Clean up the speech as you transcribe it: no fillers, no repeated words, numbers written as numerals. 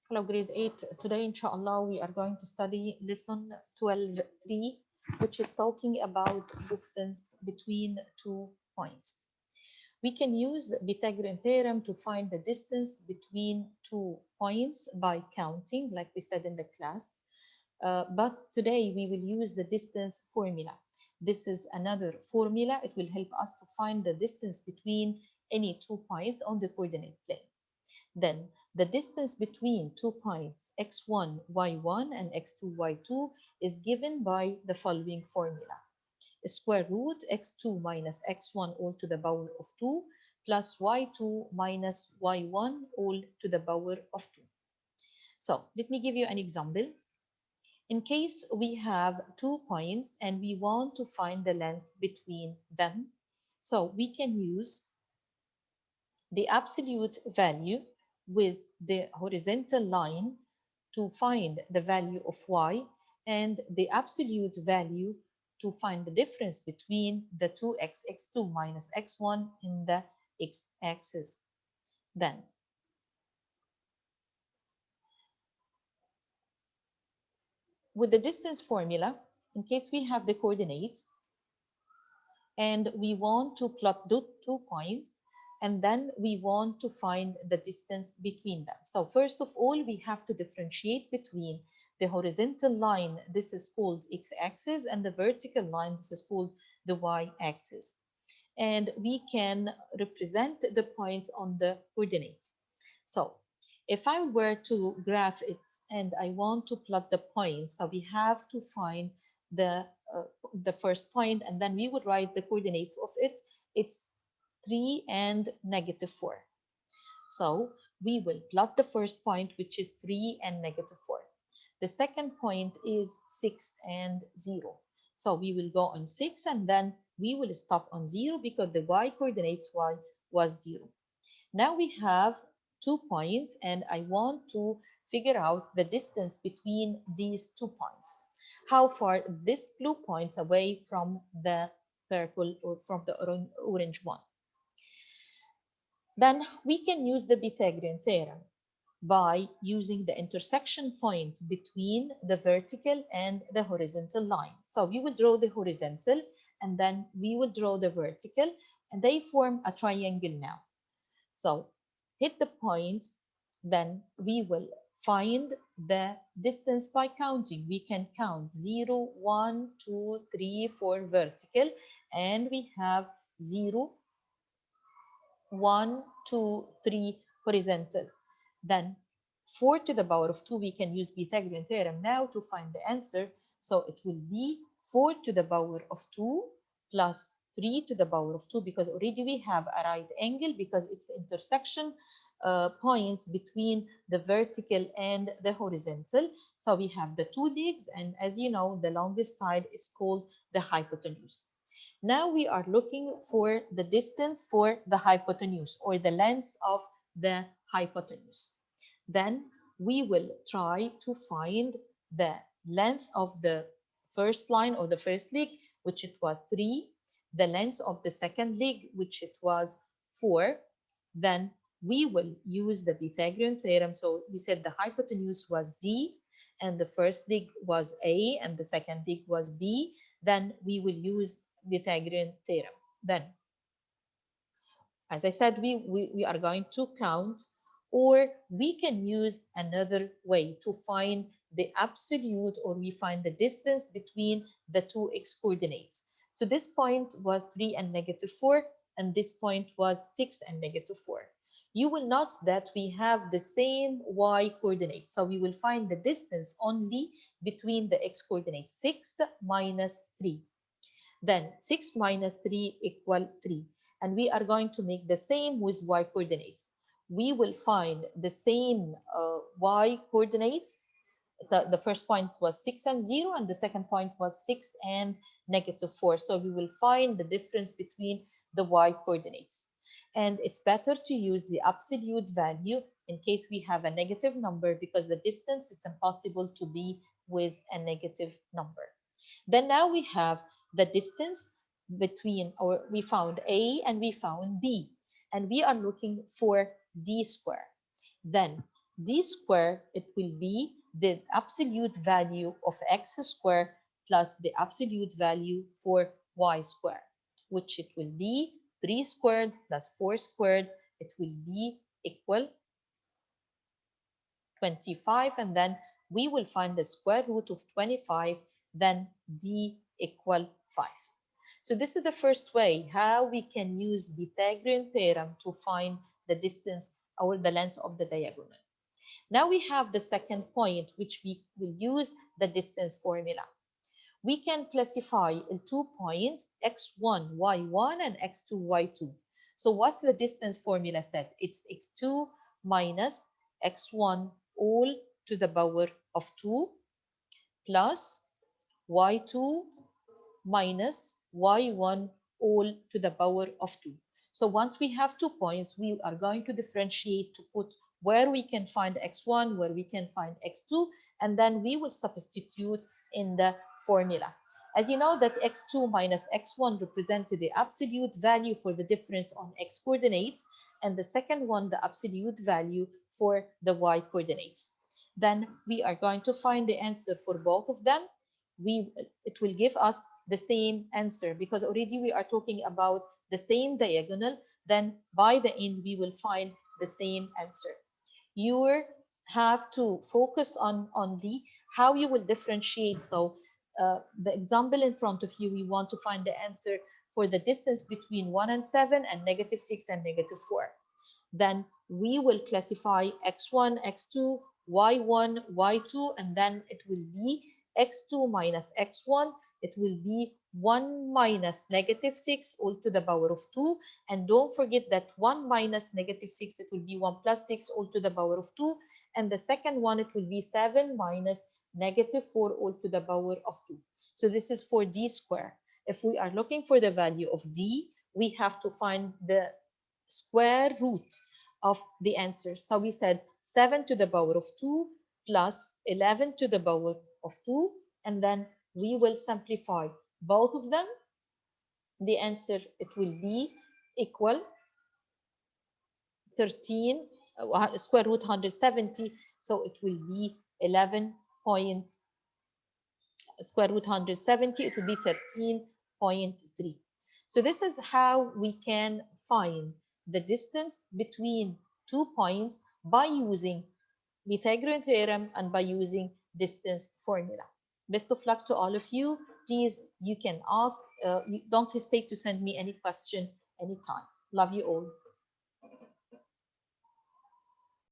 Hello, grade 8. Today, inshallah, we are going to study lesson 12.3, which is talking about distance between 2 points. We can use the Pythagorean theorem to find the distance between 2 points by counting, like we said in the class. But today we will use the distance formula. This is another formula. It will help us to find the distance between any 2 points on the coordinate plane. Then the distance between 2 points x1, y1 and x2, y2 is given by the following formula. Square root x2 minus x1 all to the power of 2 plus y2 minus y1 all to the power of 2. So let me give you an example. In case we have 2 points and we want to find the length between them, so we can use the absolute value with the horizontal line to find the value of y and the absolute value to find the difference between the 2x, x2 minus x1 in the x-axis. Then, with the distance formula, in case we have the coordinates and we want to plot the 2 points, and then we want to find the distance between them. So first of all, we have to differentiate between the horizontal line, this is called x-axis, and the vertical line, this is called the y-axis. And we can represent the points on the coordinates. So if I were to graph it and I want to plot the points, so we have to find the first point, and then we would write the coordinates of it. It's 3 and -4. So we will plot the first point, which is 3 and -4. The second point is 6 and 0. So we will go on 6 and then we will stop on 0 because the y coordinates y was 0. Now we have 2 points and I want to figure out the distance between these 2 points. How far this blue points away from the purple or from the orange one. Then we can use the Pythagorean theorem by using the intersection point between the vertical and the horizontal line. So we will draw the horizontal and then we will draw the vertical and they form a triangle now. So hit the points, then we will find the distance by counting. We can count 0, 1, 2, 3, 4 vertical, and we have 0, 1, 2, 3 horizontal. Then 4 to the power of 2, we can use Pythagorean theorem now to find the answer. So it will be 4 to the power of 2 plus 3 to the power of 2, because already we have a right angle because it's the intersection points between the vertical and the horizontal. So we have the two legs, and as you know, the longest side is called the hypotenuse. Now we are looking for the distance for the hypotenuse or the length of the hypotenuse. Then we will try to find the length of the first line or the first leg, which it was 3, the length of the second leg, which it was 4. Then we will use the Pythagorean theorem. So we said the hypotenuse was D and the first leg was A and the second leg was B. Then we will use Pythagorean theorem. Then, as I said, we are going to count, or we can use another way to find the absolute, or we find the distance between the two x coordinates. So this point was 3 and -4, and this point was 6 and -4. You will notice that we have the same y coordinates. So we will find the distance only between the x coordinates, 6 minus 3. Then 6 minus 3 equal 3. And we are going to make the same with y coordinates. We will find the same y coordinates. The first point was 6 and 0, and the second point was 6 and -4. So we will find the difference between the y coordinates. And it's better to use the absolute value in case we have a negative number, because the distance, it's impossible to be with a negative number. Then now we have the distance between, or we found A and we found B, and we are looking for D square. Then d square, it will be the absolute value of x square plus the absolute value for y square, which it will be 3 squared plus 4 squared. It will be equal 25, and then we will find the square root of 25, then d equal 5. So this is the first way how we can use Pythagorean theorem to find the distance or the length of the diagonal. Now we have the second point, which we will use the distance formula. We can classify 2 points, x1, y1, and x2, y2. So what's the distance formula set? It's x2 minus x1 all to the power of 2 plus y2 minus y1 all to the power of 2. So once we have 2 points, we are going to differentiate to put where we can find x1, where we can find x2, and then we will substitute in the formula. As you know that x2 minus x1 represented the absolute value for the difference on x coordinates, and the second one, the absolute value for the y coordinates. Then we are going to find the answer for both of them. It will give us the same answer because already we are talking about the same diagonal. Then by the end, we will find the same answer. You have to focus on only how you will differentiate. So the example in front of you, we want to find the answer for the distance between 1 and 7 and -6 and -4. Then we will classify x1, x2, y1, y2, and then it will be x2 minus x1. It will be 1 minus -6 all to the power of 2. And don't forget that 1 minus -6, it will be 1 plus 6 all to the power of 2. And the second one, it will be 7 minus -4 all to the power of 2. So this is for d square. If we are looking for the value of d, we have to find the square root of the answer. So we said 7 to the power of 2 plus 11 to the power of 2, and then we will simplify both of them. The answer, it will be equal 13 square root 170, so it will be 11 point square root 170, it will be 13.3. So this is how we can find the distance between 2 points by using Pythagorean theorem and by using distance formula. Best of luck to all of you. Please, you can ask, don't hesitate to send me any question anytime. Love you all.